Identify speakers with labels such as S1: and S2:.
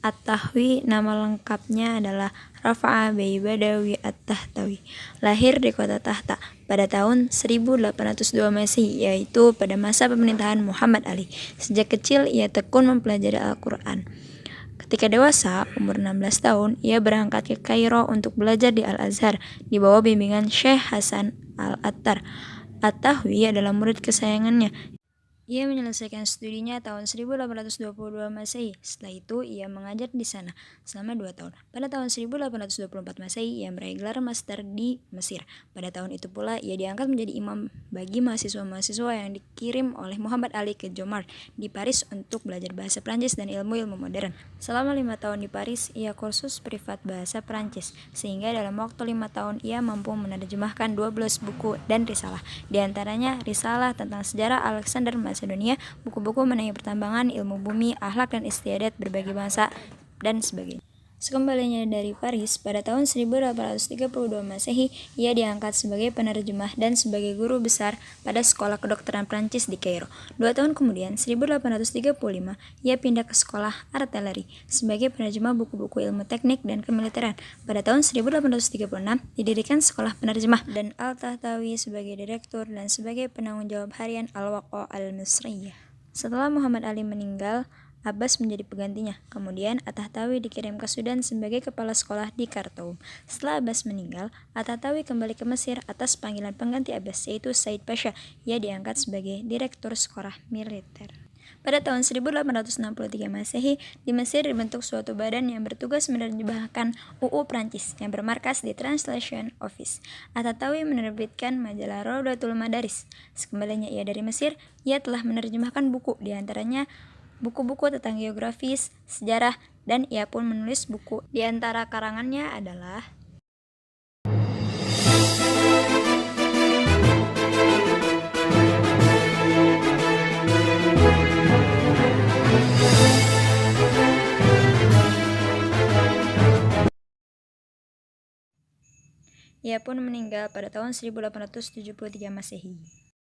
S1: At-Tahwi nama lengkapnya adalah Rafa'a Bey Badawi At-Tahtawi. Lahir di kota Tahta pada tahun 1802 Masehi, yaitu pada masa pemerintahan Muhammad Ali. Sejak kecil ia tekun mempelajari Al-Quran. Ketika dewasa, umur 16 tahun, ia berangkat ke Kairo untuk belajar di Al-Azhar di bawah bimbingan Syekh Hasan Al-Attar. At-Tahwi adalah murid kesayangannya. Ia menyelesaikan studinya tahun 1822 Masehi. Setelah itu, ia mengajar di sana selama 2 tahun. Pada tahun 1824 Masehi, ia meraih gelar master di Mesir. Pada tahun itu pula, ia diangkat menjadi imam bagi mahasiswa-mahasiswa yang dikirim oleh Muhammad Ali ke Jomard di Paris untuk belajar bahasa Prancis dan ilmu-ilmu modern. Selama 5 tahun di Paris, ia kursus privat bahasa Prancis, sehingga dalam waktu 5 tahun ia mampu menerjemahkan 12 buku dan risalah. Di antaranya risalah tentang sejarah Alexander Macedonia, buku-buku mengenai pertambangan, ilmu bumi, akhlak dan istiadat berbagai bangsa, dan sebagainya. Sekembalinya dari Paris, pada tahun 1832 Masehi, ia diangkat sebagai penerjemah dan sebagai guru besar pada Sekolah Kedokteran Prancis di Kairo. 2 tahun kemudian, 1835, ia pindah ke Sekolah Artileri sebagai penerjemah buku-buku ilmu teknik dan kemiliteran. Pada tahun 1836, didirikan Sekolah Penerjemah dan Al-Tahtawi sebagai direktur dan sebagai penanggung jawab harian Al-Waqa Al-Misriyah. Setelah Muhammad Ali meninggal, Abbas menjadi penggantinya. Kemudian At-Tahtawi dikirim ke Sudan sebagai kepala sekolah di Khartoum. Setelah Abbas meninggal, At-Tahtawi kembali ke Mesir atas panggilan pengganti Abbas, yaitu Said Pasha. Ia diangkat sebagai direktur sekolah militer. Pada tahun 1863 Masehi, di Mesir dibentuk suatu badan yang bertugas menerjemahkan UU Prancis yang bermarkas di Translation Office. At-Tahtawi menerbitkan majalah Raudatul Madaris. Sekembalinya ia dari Mesir, ia telah menerjemahkan buku, diantaranya buku-buku tentang geografis, sejarah, dan ia pun menulis buku. Di antara karangannya adalah ia pun meninggal pada tahun 1873 Masehi.